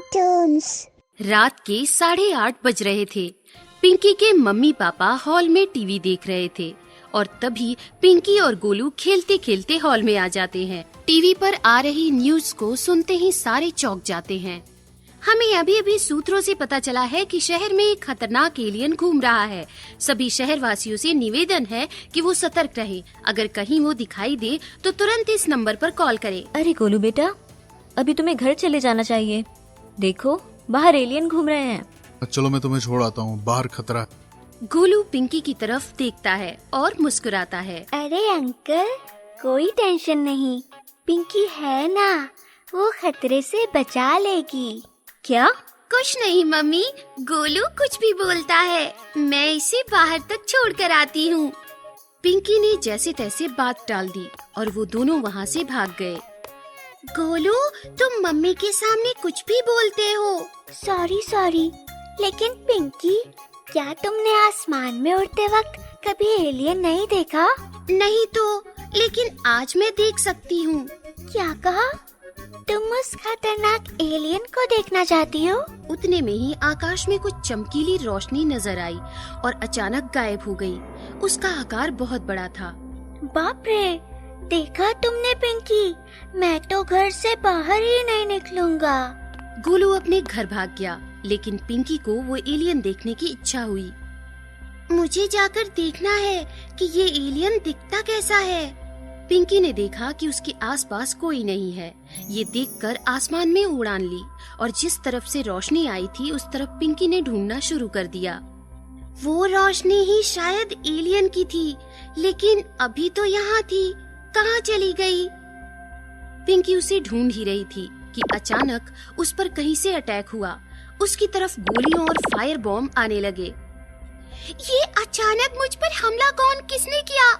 Cartoons. रात के 8:30 बज रहे थे। पिंकी के मम्मी पापा हॉल में टीवी देख रहे थे और तभी पिंकी और गोलू खेलते खेलते हॉल में आ जाते हैं। टीवी पर आ रही न्यूज को सुनते ही सारे चौंक जाते हैं। हमें अभी सूत्रों से पता चला है कि शहर में एक खतरनाक एलियन घूम रहा है। सभी शहरवासियों से निवेदन है कि वो सतर्क रहे। अगर कहीं वो दिखाई दे तो तुरंत इस नंबर पर कॉल करें। अरे गोलू बेटा, अभी तुम्हें घर चले जाना चाहिए। देखो बाहर एलियन घूम रहे हैं। चलो मैं तुम्हें छोड़ आता हूँ, बाहर खतरा है। गोलू पिंकी की तरफ देखता है और मुस्कुराता है। अरे अंकल, कोई टेंशन नहीं, पिंकी है ना, वो खतरे से बचा लेगी। क्या? कुछ नहीं मम्मी, गोलू कुछ भी बोलता है, मैं इसे बाहर तक छोड़ कर आती हूँ। पिंकी ने जैसे तैसे बात टाल दी और वो दोनों वहाँ से भाग गए। गोलू, तुम मम्मी के सामने कुछ भी बोलते हो। सॉरी, लेकिन पिंकी, क्या तुमने आसमान में उड़ते वक्त कभी एलियन नहीं देखा? नहीं तो, लेकिन आज मैं देख सकती हूँ। क्या कहा? तुम उस खतरनाक एलियन को देखना चाहती हो? उतने में ही आकाश में कुछ चमकीली रोशनी नजर आई और अचानक गायब हो गई। उसका आकार बहुत बड़ा था। बाप रे, देखा तुमने पिंकी, मैं तो घर से बाहर ही नहीं निकलूंगा। गोलू अपने घर भाग गया, लेकिन पिंकी को वो एलियन देखने की इच्छा हुई। मुझे जाकर देखना है कि ये एलियन दिखता कैसा है। पिंकी ने देखा कि उसके आसपास कोई नहीं है। ये देखकर आसमान में उड़ान ली और जिस तरफ से रोशनी आई थी उस तरफ पिंकी ने ढूंढना शुरू कर दिया। वो रोशनी ही शायद एलियन की थी, लेकिन अभी तो यहाँ थी, कहाँ चली गई? पिंकी उसे ढूंढ ही रही थी कि अचानक उस पर कहीं से अटैक हुआ। उसकी तरफ गोलियों और फायर बॉम्ब आने लगे। ये अचानक मुझ पर हमला किसने किया?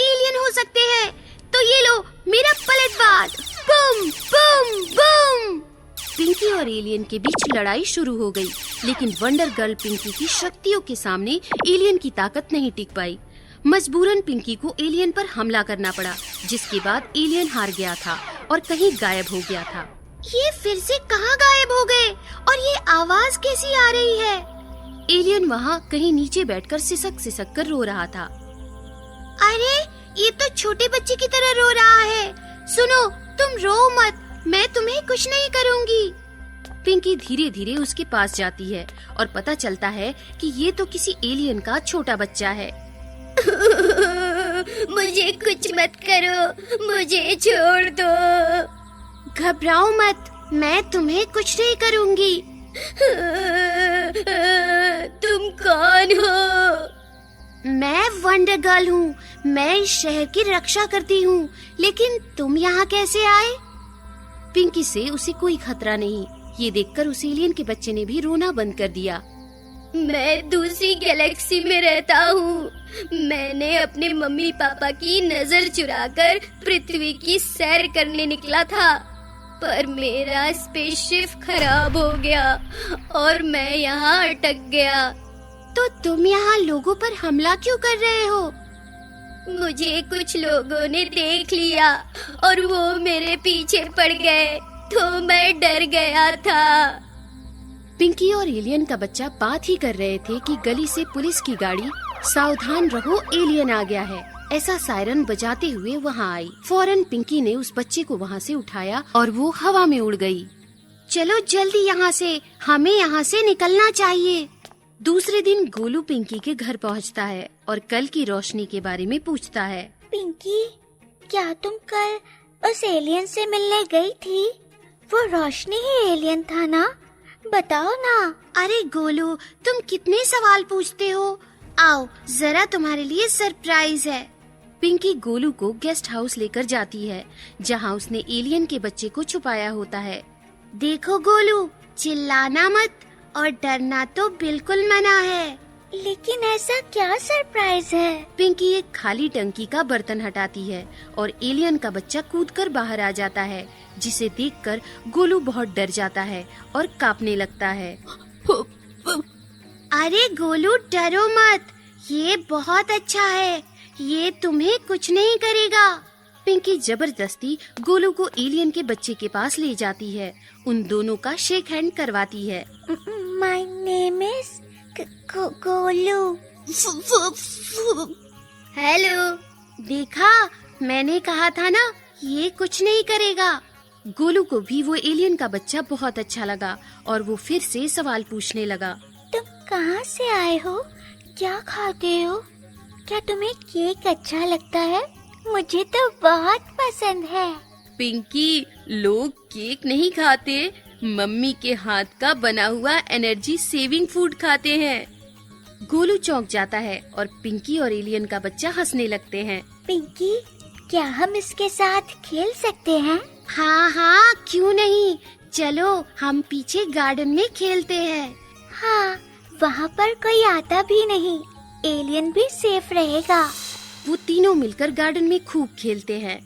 एलियन हो सकते हैं। तो ये लो मेरा पलटवार। बम बम बम। पिंकी और एलियन के बीच लड़ाई शुरू हो गई, लेकिन वंडर गर्ल पिंकी की शक्तियों के सामने एलियन की ताकत नहीं टिक पाई। मजबूरन पिंकी को एलियन पर हमला करना पड़ा, जिसके बाद एलियन हार गया था और कहीं गायब हो गया था। ये फिर से कहाँ गायब हो गए और ये आवाज कैसी आ रही है? एलियन वहाँ कहीं नीचे बैठकर सिसक कर रो रहा था। अरे, ये तो छोटे बच्चे की तरह रो रहा है। सुनो, तुम रो मत, मैं तुम्हें कुछ नहीं करूँगी। पिंकी धीरे धीरे उसके पास जाती है और पता चलता है कि ये तो किसी एलियन का छोटा बच्चा है। मुझे कुछ मत करो, मुझे छोड़ दो। घबराओ मत, मैं तुम्हें कुछ नहीं करूँगी। तुम कौन हो? मैं वंडर गर्ल हूँ, मैं इस शहर की रक्षा करती हूँ, लेकिन तुम यहाँ कैसे आए? पिंकी से उसे कोई खतरा नहीं। ये देखकर उस एलियन के बच्चे ने भी रोना बंद कर दिया। मैं दूसरी गैलेक्सी में रहता हूँ। मैंने अपने मम्मी पापा की नजर चुराकर पृथ्वी की सैर करने निकला था, पर मेरा स्पेसशिप खराब हो गया और मैं यहाँ अटक गया। तो तुम यहाँ लोगों पर हमला क्यों कर रहे हो? मुझे कुछ लोगों ने देख लिया और वो मेरे पीछे पड़ गए, तो मैं डर गया था। पिंकी और एलियन का बच्चा बात ही कर रहे थे कि गली से पुलिस की गाड़ी सावधान रहो एलियन आ गया है ऐसा सायरन बजाते हुए वहाँ आई। फौरन पिंकी ने उस बच्चे को वहाँ से उठाया और वो हवा में उड़ गई। चलो जल्दी यहाँ से, हमें यहाँ से निकलना चाहिए। दूसरे दिन गोलू पिंकी के घर पहुँचता है और कल की रोशनी के बारे में पूछता है। पिंकी, क्या तुम कल उस एलियन से मिलने गई थी? वो रोशनी ही एलियन था ना? बताओ ना। अरे गोलू, तुम कितने सवाल पूछते हो। आओ, जरा तुम्हारे लिए सरप्राइज है। पिंकी गोलू को गेस्ट हाउस लेकर जाती है, जहाँ उसने एलियन के बच्चे को छुपाया होता है। देखो गोलू, चिल्लाना मत और डरना तो बिल्कुल मना है। लेकिन ऐसा क्या सरप्राइज है? पिंकी एक खाली टंकी का बर्तन हटाती है और एलियन का बच्चा कूदकर बाहर आ जाता है, जिसे देखकर गोलू बहुत डर जाता है और कांपने लगता है। अरे गोलू, डरो मत, ये बहुत अच्छा है, ये तुम्हें कुछ नहीं करेगा। पिंकी जबरदस्ती गोलू को एलियन के बच्चे के पास ले जाती है। उन दोनों का शेक हैंड करवाती है। My name is Golu. Hello, देखा, मैंने कहा था ना, ये कुछ नहीं करेगा। गोलू को भी वो एलियन का बच्चा बहुत अच्छा लगा और वो फिर से सवाल पूछने लगा। तुम कहाँ से आए हो? क्या खाते हो? क्या तुम्हें केक अच्छा लगता है? मुझे तो बहुत पसंद है। पिंकी, लोग केक नहीं खाते, मम्मी के हाथ का बना हुआ एनर्जी सेविंग फूड खाते हैं। गोलू चौंक जाता है और पिंकी और एलियन का बच्चा हंसने लगते हैं। पिंकी, क्या हम इसके साथ खेल सकते हैं? हाँ हाँ, क्यों नहीं, चलो हम पीछे गार्डन में खेलते हैं। हाँ, वहाँ पर कोई आता भी नहीं, एलियन भी सेफ रहेगा। वो तीनों मिलकर गार्डन में खूब खेलते हैं।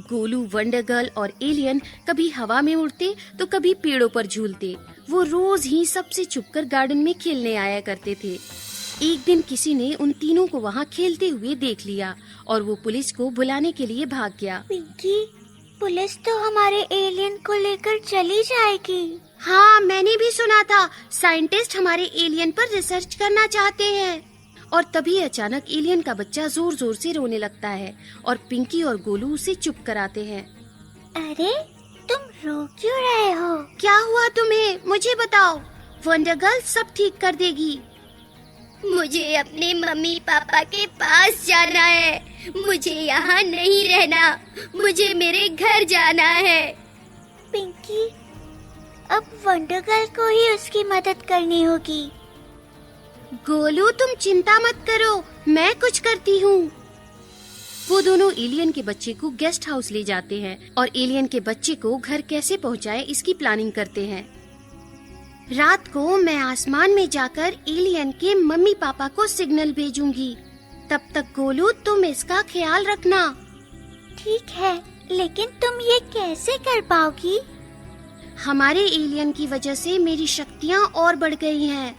गोलू, वंडर गर्ल और एलियन कभी हवा में उड़ते तो कभी पेड़ों पर झूलते। वो रोज ही सबसे छुपकर गार्डन में खेलने आया करते थे। एक दिन किसी ने उन तीनों को वहाँ खेलते हुए देख लिया और वो पुलिस को बुलाने के लिए भाग गया। पिंकी, पुलिस तो हमारे एलियन को लेकर चली जाएगी। हाँ, मैंने भी सुना था, साइंटिस्ट हमारे एलियन पर रिसर्च करना चाहते हैं। और तभी अचानक एलियन का बच्चा जोर जोर से रोने लगता है और पिंकी और गोलू उसे चुप कराते हैं। अरे, तुम रो क्यों रहे हो? क्या हुआ तुम्हें, मुझे बताओ, वंडर गर्ल सब ठीक कर देगी। मुझे अपने मम्मी पापा के पास जाना है, मुझे यहाँ नहीं रहना, मुझे मेरे घर जाना है। पिंकी, अब वंडर गर्ल को ही उसकी मदद करनी होगी। गोलू, तुम चिंता मत करो, मैं कुछ करती हूँ। वो दोनों एलियन के बच्चे को गेस्ट हाउस ले जाते हैं और एलियन के बच्चे को घर कैसे पहुँचाए इसकी प्लानिंग करते हैं। रात को मैं आसमान में जाकर एलियन के मम्मी पापा को सिग्नल भेजूंगी। तब तक गोलू, तुम इसका ख्याल रखना। ठीक है, लेकिन तुम ये कैसे कर पाओगी? हमारे एलियन की वजह से मेरी शक्तियाँ और बढ़ गई हैं।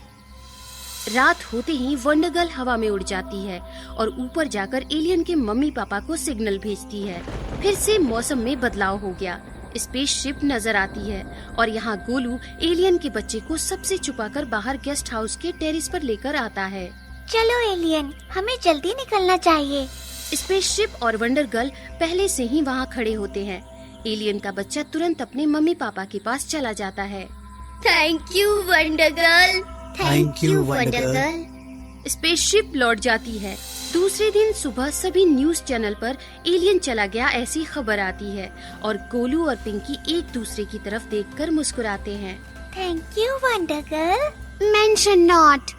रात होते ही वंडर गर्ल हवा में उड़ जाती है और ऊपर जाकर एलियन के मम्मी पापा को सिग्नल भेजती है। फिर से मौसम में बदलाव हो गया। स्पेसशिप नजर आती है और यहाँ गोलू एलियन के बच्चे को सबसे छुपाकर बाहर गेस्ट हाउस के टेरेस पर लेकर आता है। चलो एलियन, हमें जल्दी निकलना चाहिए। स्पेसशिप और वंडर गर्ल पहले से ही वहाँ खड़े होते हैं। एलियन का बच्चा तुरंत अपने मम्मी पापा के पास चला जाता है। Thank you wonder girl. Thank you wonder girl. Spaceship लौट जाती है। दूसरे दिन सुबह सभी न्यूज चैनल पर एलियन चला गया ऐसी खबर आती है और गोलू और पिंकी एक दूसरे की तरफ देखकर मुस्कुराते हैं। Thank you wonder girl. Mention not.